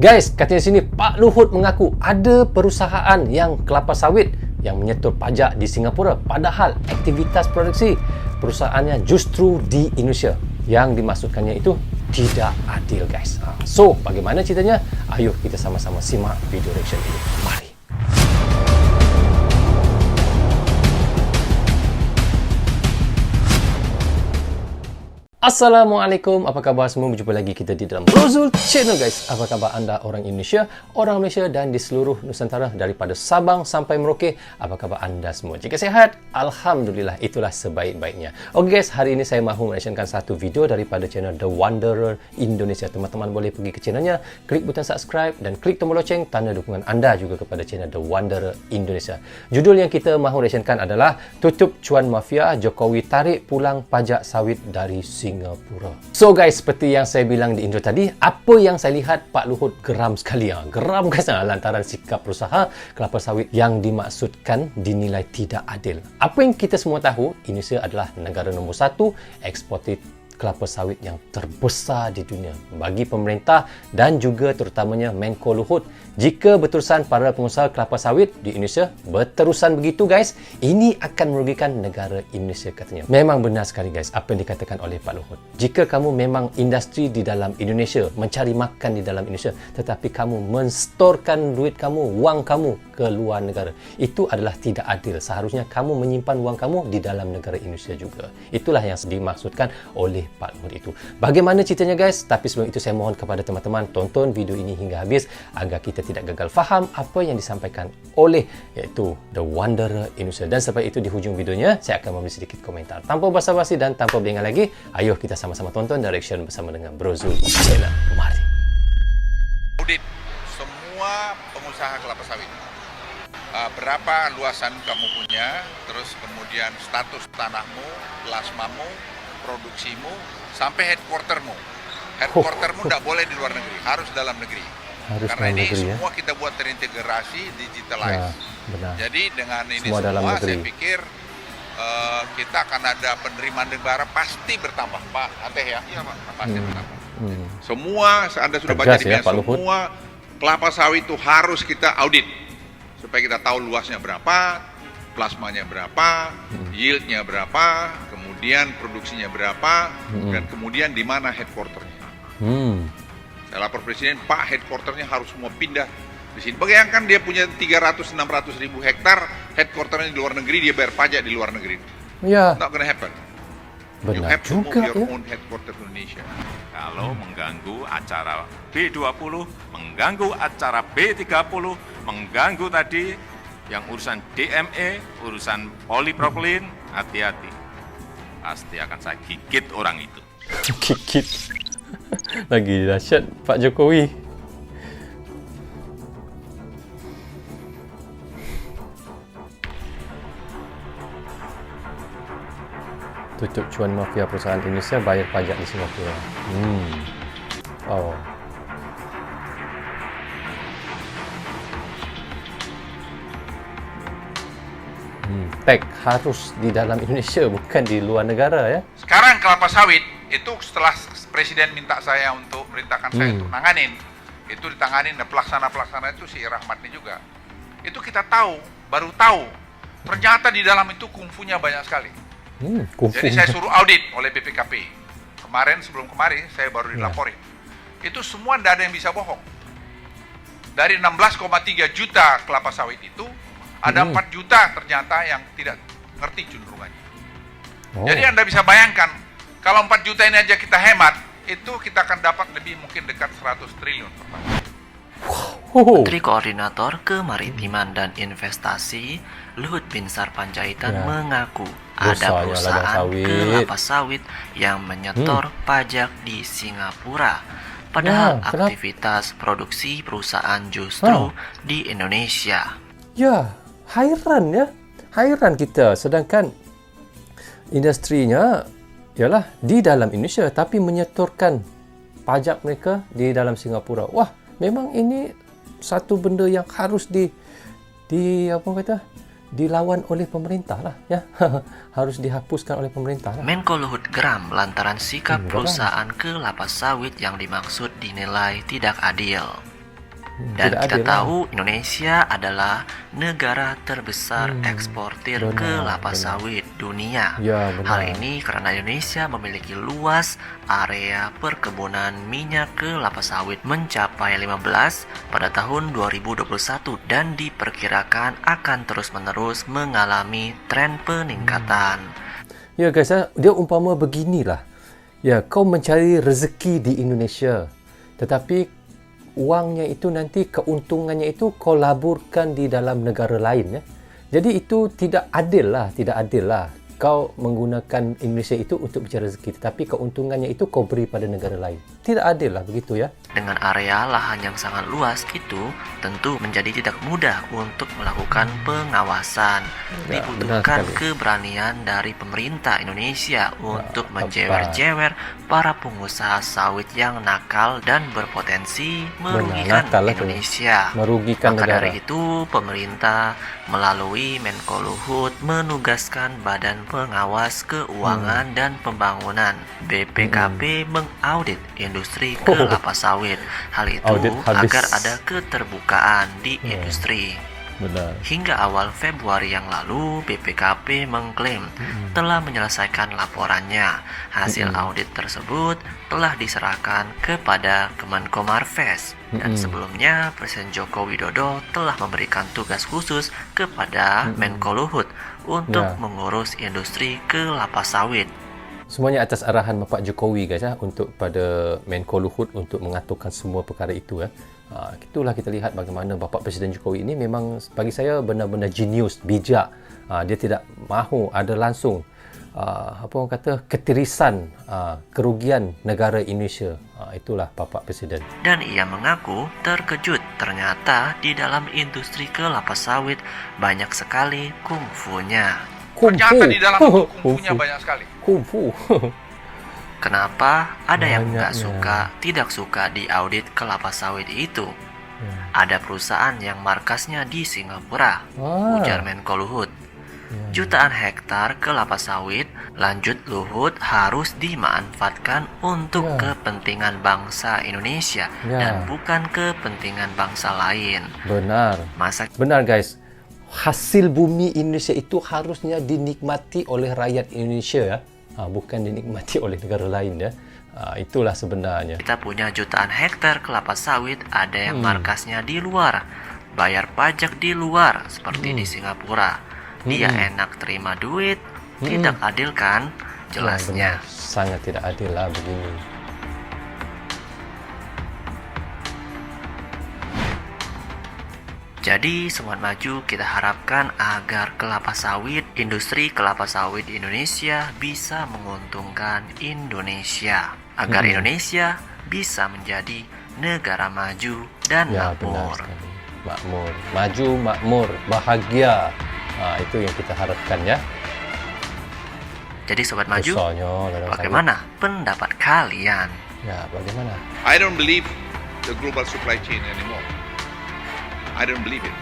Guys, katanya sini Pak Luhut mengaku ada perusahaan yang kelapa sawit yang menyetor pajak di Singapura, padahal aktivitas produksi perusahaannya justru di Indonesia. Yang dimaksudkannya itu tidak adil, guys. So, bagaimana ceritanya? Ayo kita sama-sama simak video reaction ini. Mari. Assalamualaikum, apa khabar semua? Berjumpa lagi kita di dalam Brozul Channel, guys. Apa khabar anda orang Indonesia, orang Malaysia dan di seluruh Nusantara daripada Sabang sampai Merauke? Apa khabar anda semua? Jika sihat, Alhamdulillah, itulah sebaik-baiknya. Oke guys, hari ini saya mahu menampilkan satu video daripada channel The Wanderer Indonesia. Teman-teman boleh pergi ke channelnya, klik butang subscribe dan klik tombol loceng, tanda dukungan anda juga kepada channel The Wanderer Indonesia. Judul yang kita mahu menampilkan adalah Tutup Cuan Mafia, Jokowi tarik pulang pajak sawit dari Singapura. So guys, seperti yang saya bilang di intro tadi, apa yang saya lihat Pak Luhut geram sekali. Geram guys lantaran sikap berusaha kelapa sawit yang dimaksudkan dinilai tidak adil. Apa yang kita semua tahu, Indonesia adalah negara nombor 1 eksportir kelapa sawit yang terbesar di dunia. Bagi pemerintah dan juga terutamanya Menko Luhut, jika berterusan para pengusaha kelapa sawit di Indonesia berterusan begitu guys, ini akan merugikan negara Indonesia katanya. Memang benar sekali guys apa yang dikatakan oleh Pak Luhut. Jika kamu memang industri di dalam Indonesia, mencari makan di dalam Indonesia, tetapi kamu menstorkan duit kamu, wang kamu ke luar negara, itu adalah tidak adil. Seharusnya kamu menyimpan wang kamu di dalam negara Indonesia juga. Itulah yang dimaksudkan oleh Pak Luhut itu. Bagaimana ceritanya guys? Tapi sebelum itu saya mohon kepada teman-teman tonton video ini hingga habis agar kita tidak gagal faham apa yang disampaikan oleh iaitu The Wanderer Indonesia. Dan sampai itu di hujung videonya saya akan memberi sedikit komentar. Tanpa basa-basi dan tanpa berlengah lagi, ayo kita sama-sama tonton dan reaction bersama dengan Brozul Channel. Mari. Audit semua pengusaha kelapa sawit. Berapa luasan kamu punya, terus kemudian status tanahmu, plasmamu, produksimu, sampai headquartermu. Headquartermu tidak boleh di luar negeri, harus dalam negeri. Karena ini semua kita buat terintegrasi, digitalize. Jadi dengan ini semua saya pikir kita akan ada penerimaan negara pasti bertambah, Pak Ateh ya? Iya Pak, pasti bertambah. Semua, Anda sudah baca di media, semua kelapa sawit itu harus kita audit supaya kita tahu luasnya berapa, plasmanya berapa, yieldnya berapa, kemudian produksinya berapa, dan kemudian di mana headquarternya. Saya lapor Presiden, Pak, headquarternya harus semua pindah di sini. Bayangkan dia punya 300-600 ribu hektar, headquarternya di luar negeri, dia bayar pajak di luar negeri. Ya. Not gonna happen. Benar you have to juga, move your ya? own headquarter to Indonesia. Kalau mengganggu acara B20, mengganggu acara B30, mengganggu tadi yang urusan DME, urusan polipropilin, hati-hati. Pasti akan saya gigit orang itu. Gigit. Lagi dahsyat Pak Jokowi. Tutup cuan mafia perusahaan Indonesia bayar pajak di Singapura. Oh. Tag harus di dalam Indonesia, bukan di luar negara ya. Sekarang kelapa sawit itu setelah Presiden minta saya untuk perintahkan saya untuk nanganin, itu ditanganin, dan pelaksana itu si Rahmat ini juga. Itu kita tahu, baru tahu, ternyata di dalam itu kungfunya banyak sekali. Jadi saya suruh audit oleh BPKP. Sebelum kemarin saya baru dilaporin. Itu semua tidak ada yang bisa bohong. Dari 16,3 juta kelapa sawit itu, ada 4 juta ternyata yang tidak ngerti cenderungannya. Jadi Anda bisa bayangkan, kalau 4 juta ini aja kita hemat, itu kita akan dapat lebih mungkin dekat 100 triliun per tahun. Menteri Koordinator Kemaritiman dan Investasi Luhut Binsar Panjaitan mengaku ada perusahaan kelapa sawit yang menyetor pajak di Singapura. Padahal aktivitas produksi perusahaan justru di Indonesia. Ya, hairan ya. Hairan kita. Sedangkan industrinya ialah di dalam Indonesia tapi menyetorkan pajak mereka di dalam Singapura. Wah, memang ini satu benda yang harus dilawan oleh pemerintah lah ya. Harus dihapuskan oleh pemerintah lah. Menko Luhut geram lantaran sikap perusahaan kelapa sawit yang dimaksud dinilai tidak adil. Dan Tidak kita adil lah. tahu Indonesia adalah negara terbesar eksportir benar, kelapa benar. sawit dunia. Ya, benar. Hal ini karena Indonesia memiliki luas area perkebunan minyak kelapa sawit mencapai 15 pada tahun 2021 dan diperkirakan akan terus-menerus mengalami tren peningkatan. Ya guys, dia umpama beginilah. Ya, kau mencari rezeki di Indonesia, tetapi uangnya itu nanti, keuntungannya itu kau laburkan di dalam negara lain, ya. Jadi itu tidak adil lah. Kau menggunakan Indonesia itu untuk mencari rezeki, tetapi keuntungannya itu kau beri pada negara lain. Tidak adil lah begitu, ya. Dengan area lahan yang sangat luas itu tentu menjadi tidak mudah untuk melakukan pengawasan. Ya, Dibutuhkan benar sekali. keberanian dari pemerintah Indonesia untuk menjewer-jewer para pengusaha sawit yang nakal dan berpotensi merugikan nakal lah tu. Indonesia. Merugikan Maka negara. dari itu pemerintah melalui Menko Luhut menugaskan Badan Pengawas Keuangan dan Pembangunan BPKP mengaudit industri kelapa sawit. Hal itu Audit habis. agar ada keterbukaan di industri. Benar. Hingga awal Februari yang lalu, BPKP mengklaim telah menyelesaikan laporannya. Hasil audit tersebut telah diserahkan kepada Kemenko Marves. Dan sebelumnya, Presiden Joko Widodo telah memberikan tugas khusus kepada Menko Luhut untuk Ya. mengurus industri kelapa sawit. Semuanya atas arahan Bapak Jokowi, guys, ya, untuk pada Menko Luhut untuk mengaturkan semua perkara itu, ya. Itulah kita lihat bagaimana Bapak Presiden Jokowi ini memang bagi saya benar-benar genius, bijak. Dia tidak mahu ada langsung apa orang kata ketirisan kerugian negara Indonesia. Itulah Bapak Presiden. Dan ia mengaku terkejut ternyata di dalam industri kelapa sawit banyak sekali kungfunya. Ternyata di dalam itu kungfunya banyak sekali. Kungfu. Kenapa ada yang Banyaknya. tidak suka di audit kelapa sawit itu? Ada perusahaan yang markasnya di Singapura, ujar Menko Luhut. Jutaan hektar kelapa sawit, lanjut Luhut, harus dimanfaatkan untuk kepentingan bangsa Indonesia dan bukan kepentingan bangsa lain. Benar. Benar, guys. Hasil bumi Indonesia itu harusnya dinikmati oleh rakyat Indonesia, ya. Bukan dinikmati oleh negara lain, ya. Itulah sebenarnya. Kita punya jutaan hektar kelapa sawit, ada yang markasnya di luar, bayar pajak di luar seperti di Singapura. Dia enak terima duit, tidak adil kan? Jelasnya. Benar. Sangat tidak adil lah begini. Jadi Sobat Maju, kita harapkan agar industri kelapa sawit di Indonesia bisa menguntungkan Indonesia. Agar Indonesia bisa menjadi negara maju dan Ya, benar makmur. sekali. Makmur. Maju, makmur, bahagia. Itu yang kita harapkan, ya. Jadi Sobat Maju, Besarnya, ladang bagaimana pendapat kalian? sawit. Ya, bagaimana? I don't believe the global supply chain anymore. I don't believe it.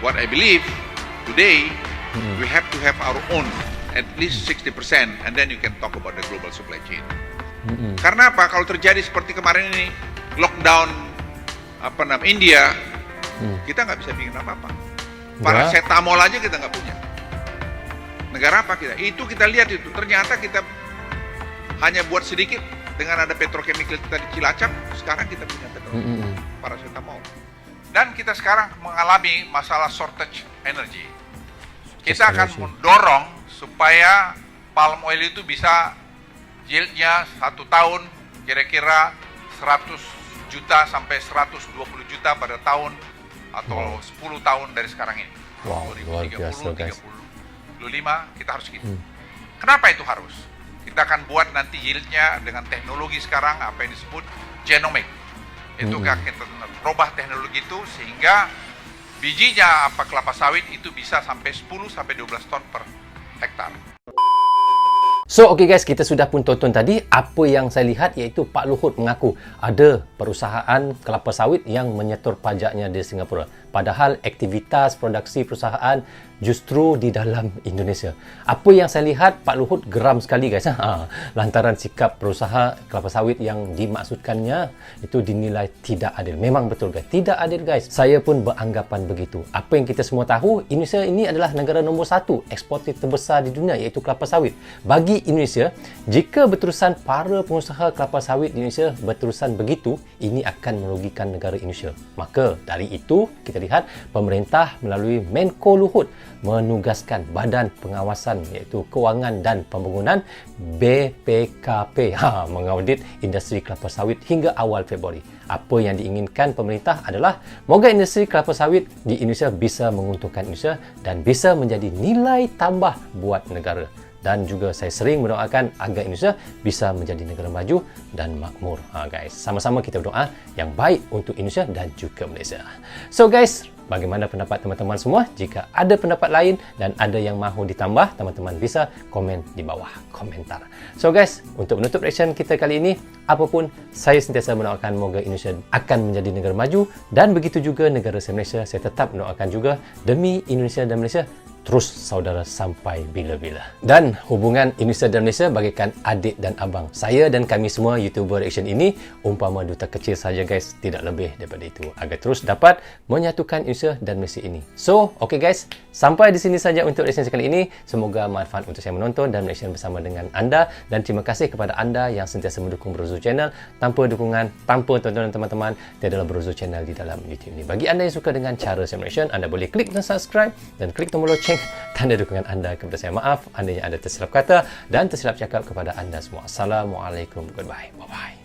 What I believe today, we have to have our own at least 60%, and then you can talk about the global supply chain. Karena apa? Kalau terjadi seperti kemarin ini, lockdown India, kita nggak bisa bikin apa-apa. Paracetamol aja kita nggak punya. Negara apa kita? Itu kita lihat itu. Ternyata kita hanya buat sedikit dengan ada petrochemical kita di Cilacap. Sekarang kita punya paracetamol. Dan kita sekarang mengalami masalah shortage energy. Kita akan mendorong supaya palm oil itu bisa yieldnya 1 tahun kira-kira 100 juta sampai 120 juta pada tahun atau 10 tahun dari sekarang ini. Wow, luar biasa, guys. 35 kita harus gitu. Kenapa itu harus? Kita akan buat nanti yieldnya dengan teknologi sekarang apa yang disebut genomic. Itu kita rubah teknologi itu sehingga bijinya kelapa sawit itu bisa sampai 10 sampai 12 ton per hektar. So, okay guys, kita sudah pun tonton tadi apa yang saya lihat, iaitu Pak Luhut mengaku ada perusahaan kelapa sawit yang menyetor pajaknya di Singapura. Padahal aktivitas produksi perusahaan justru di dalam Indonesia. Apa yang saya lihat, Pak Luhut geram sekali guys. Lantaran sikap perusahaan kelapa sawit yang dimaksudkannya itu dinilai tidak adil. Memang betul guys, tidak adil guys. Saya pun beranggapan begitu. Apa yang kita semua tahu, Indonesia ini adalah negara nombor 1 eksportir terbesar di dunia, iaitu kelapa sawit. Bagi Indonesia, jika berterusan para pengusaha kelapa sawit di Indonesia berterusan begitu, ini akan merugikan negara Indonesia. Maka dari itu, kita lihat pemerintah melalui Menko Luhut menugaskan Badan Pengawasan iaitu Kewangan dan Pembangunan BPKP mengaudit industri kelapa sawit hingga awal Februari. Apa yang diinginkan pemerintah adalah moga industri kelapa sawit di Indonesia bisa menguntungkan Indonesia dan bisa menjadi nilai tambah buat negara. Dan juga saya sering mendoakan agar Indonesia bisa menjadi negara maju dan makmur. Guys, sama-sama kita berdoa yang baik untuk Indonesia dan juga Malaysia. So guys, bagaimana pendapat teman-teman semua? Jika ada pendapat lain dan ada yang mahu ditambah, teman-teman bisa komen di bawah komentar. So guys, untuk menutup reaction kita kali ini, apapun, saya sentiasa mendoakan moga Indonesia akan menjadi negara maju dan begitu juga negara saya Malaysia. Saya tetap mendoakan juga demi Indonesia dan Malaysia terus saudara sampai bila-bila. Dan hubungan Indonesia dan Malaysia bagaikan adik dan abang. Saya dan kami semua YouTuber reaction ini umpama duta kecil saja guys, tidak lebih daripada itu, agar terus dapat menyatukan Indonesia dan Malaysia ini. So, okay guys, sampai di sini saja untuk reaction kali ini. Semoga manfaat untuk saya menonton dan reaction bersama dengan anda, dan terima kasih kepada anda yang sentiasa mendukung Brozo Channel. Tanpa dukungan, tanpa tontonan teman-teman, tiadalah Brozo Channel di dalam YouTube ini. Bagi anda yang suka dengan cara saya reaction, anda boleh klik dan subscribe dan klik tombol lonceng tanda dukungan anda kepada saya. Maaf andainya ada tersilap kata dan tersilap cakap kepada anda semua. Assalamualaikum. Goodbye. Bye-bye.